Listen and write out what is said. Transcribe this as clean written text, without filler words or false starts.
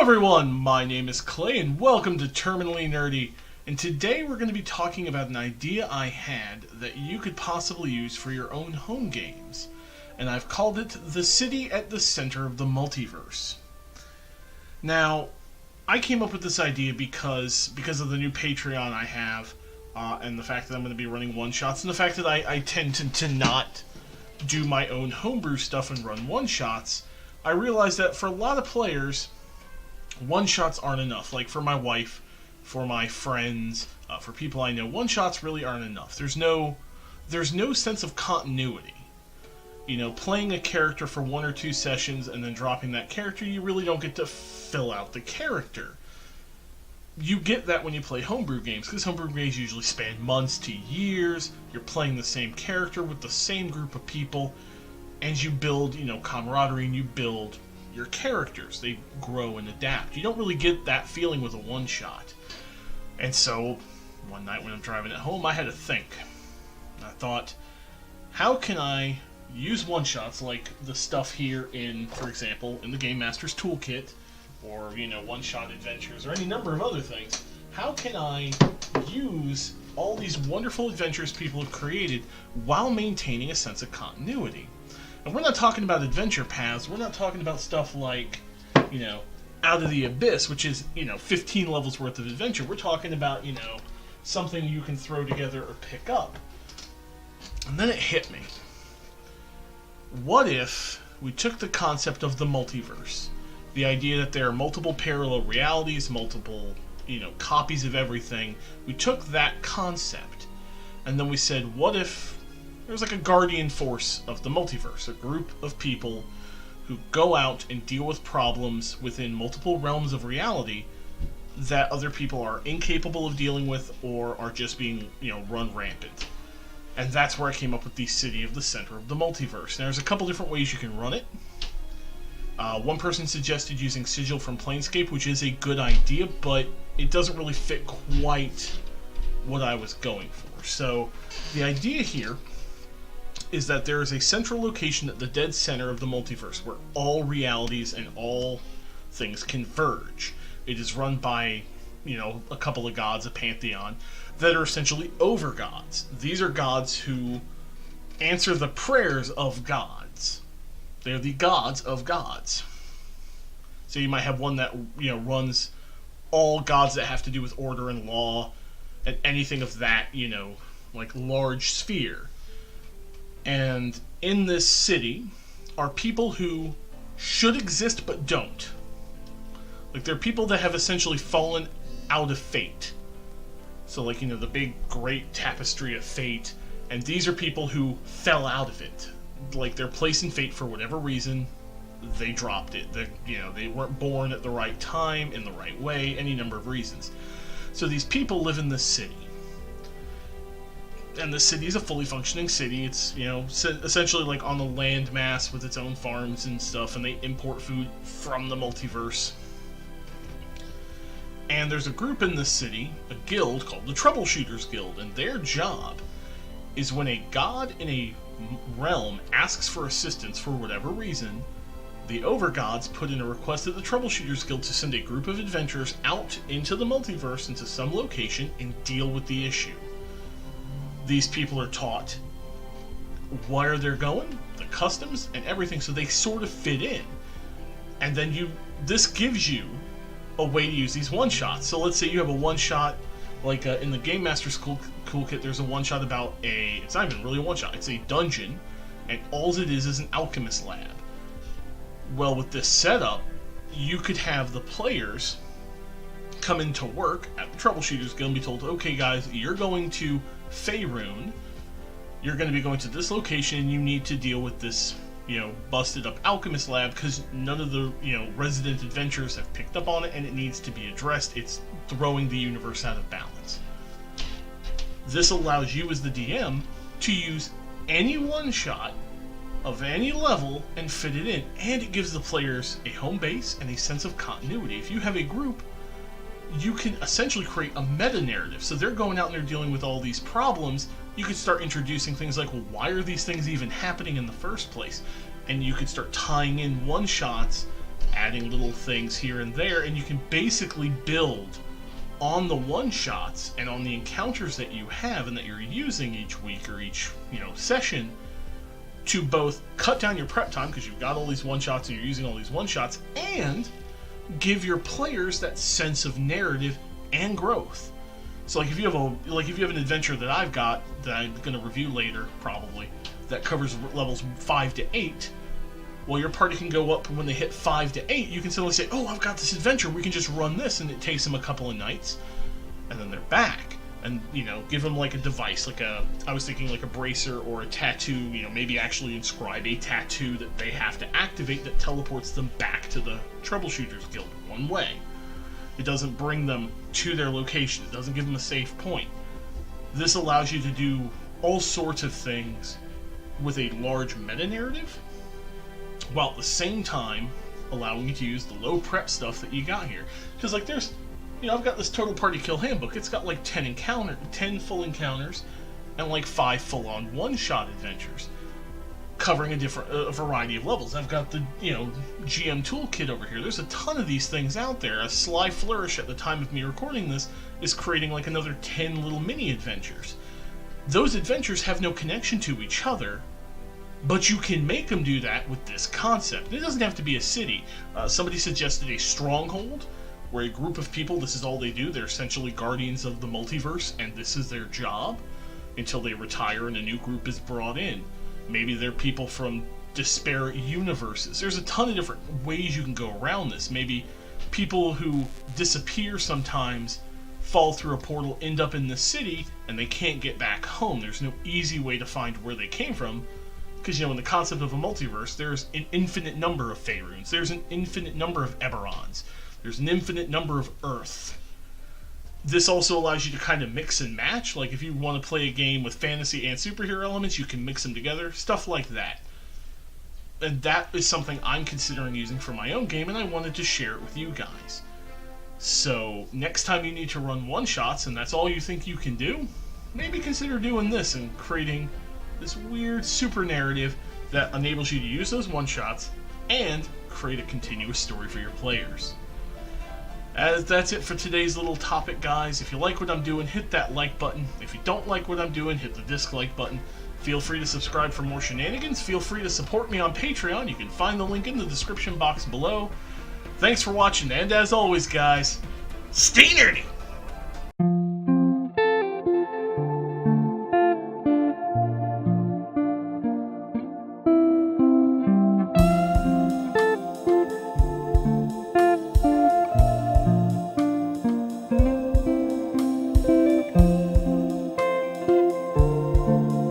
everyone, my name is Clay and welcome to Terminally Nerdy, and today we're going to be talking about an idea I had that you could possibly use for your own home games, and I've called it the city at the center of the multiverse. Now, I came up with this idea because of the new Patreon I have, and the fact that I'm going to be running one-shots, and the fact that I tend to not do my own homebrew stuff and run one-shots. I realized that for a lot of players, one-shots aren't enough. Like for my wife, for my friends, for people I know, one-shots really aren't enough. There's no sense of continuity. You know, playing a character for 1 or 2 sessions and then dropping that character, you really don't get to fill out the character. You get that when you play homebrew games, because homebrew games usually span months to years. You're playing the same character with the same group of people, and you build, camaraderie, and you build your characters. They grow and adapt. You don't really get that feeling with a one-shot. And so, one night when I'm driving at home, I had to think. I thought, how can I use one-shots like the stuff here in, for example, in the Game Master's Toolkit, or, one-shot adventures, or any number of other things. How can I use all these wonderful adventures people have created while maintaining a sense of continuity? And we're not talking about adventure paths. We're not talking about stuff like, Out of the Abyss, which is, 15 levels worth of adventure. We're talking about, something you can throw together or pick up. And then it hit me. What if we took the concept of the multiverse, the idea that there are multiple parallel realities, multiple, copies of everything. We took that concept, and then we said, what if there's like a guardian force of the multiverse, a group of people who go out and deal with problems within multiple realms of reality that other people are incapable of dealing with or are just being, run rampant. And that's where I came up with the city of the center of the multiverse. Now, there's a couple different ways you can run it. One person suggested using Sigil from Planescape, which is a good idea, but it doesn't really fit quite what I was going for. So, the idea here is that there is a central location at the dead center of the multiverse where all realities and all things converge. It is run by, a couple of gods, a pantheon, that are essentially over-gods. These are gods who answer the prayers of gods. They're the gods of gods. So you might have one that, runs all gods that have to do with order and law and anything of that, like large sphere. And in this city are people who should exist but don't. Like, they're people that have essentially fallen out of fate. So, like, the big, great tapestry of fate. And these are people who fell out of it. Like, their place in fate, for whatever reason, they dropped it. They weren't born at the right time, in the right way, any number of reasons. So these people live in this city. And the city is a fully functioning city. It's, essentially like on the land mass with its own farms and stuff, and they import food from the multiverse. And there's a group in this city, a guild called the Troubleshooters Guild, and their job is when a god in a realm asks for assistance for whatever reason, the overgods put in a request at the Troubleshooters Guild to send a group of adventurers out into the multiverse, into some location, and deal with the issue. These people are taught where they're going, the customs, and everything, so they sort of fit in. And then this gives you a way to use these one-shots. So let's say you have a one-shot, like in the Game Master's Toolkit, there's a one-shot about it's not even really a one-shot, it's a dungeon, and all it is an alchemist lab. Well, with this setup, you could have the players come into work at the Troubleshooters Guild and be told, okay guys, you're going to Faerun, you're going to be going to this location, and you need to deal with this, busted up alchemist lab, because none of the, resident adventurers have picked up on it, and it needs to be addressed. It's throwing the universe out of balance. This allows you as the DM to use any one-shot of any level and fit it in, and it gives the players a home base and a sense of continuity. If you have a group, you can essentially create a meta-narrative. So they're going out and they're dealing with all these problems. You could start introducing things like, well, why are these things even happening in the first place? And you could start tying in one-shots adding little things here and there, and you can basically build on the one-shots and on the encounters that you have and that you're using each week or each session to both cut down your prep time because you've got all these one-shots and you're using all these one-shots, and give your players that sense of narrative and growth. So like if you have an adventure that I've got that I'm going to review later probably that covers levels 5 to 8, well, your party can go up when they hit 5 to 8. You can suddenly say, oh, I've got this adventure, we can just run this, and it takes them a couple of nights, and then they're back. And, give them like a device, I was thinking like a bracer or a tattoo, maybe actually inscribe a tattoo that they have to activate that teleports them back to the Troubleshooters Guild one way. It doesn't bring them to their location, it doesn't give them a safe point. This allows you to do all sorts of things with a large meta-narrative, while at the same time allowing you to use the low prep stuff that you got here. Because like there's, I've got this Total Party Kill Handbook. It's got like 10 full encounters, and like 5 full-on one-shot adventures, covering a variety of levels. I've got the GM toolkit over here. There's a ton of these things out there. A Sly Flourish at the time of me recording this is creating like another 10 little mini adventures. Those adventures have no connection to each other, but you can make them do that with this concept. It doesn't have to be a city. Somebody suggested a stronghold, where a group of people, this is all they do. They're essentially guardians of the multiverse, and this is their job until they retire and a new group is brought in. Maybe they're people from disparate universes. There's a ton of different ways you can go around this. Maybe people who disappear sometimes fall through a portal, end up in the city, and they can't get back home. There's no easy way to find where they came from, because, in the concept of a multiverse, there's an infinite number of Faerunes. There's an infinite number of Eberrons. There's an infinite number of Earth. This also allows you to kind of mix and match. Like, if you want to play a game with fantasy and superhero elements, you can mix them together. Stuff like that. And that is something I'm considering using for my own game, and I wanted to share it with you guys. So, next time you need to run one-shots, and that's all you think you can do, maybe consider doing this and creating this weird super narrative that enables you to use those one-shots and create a continuous story for your players. As that's it for today's little topic, guys. If you like what I'm doing, hit that like button. If you don't like what I'm doing, hit the dislike button. Feel free to subscribe for more shenanigans. Feel free to support me on Patreon. You can find the link in the description box below. Thanks for watching, and as always, guys, stay nerdy!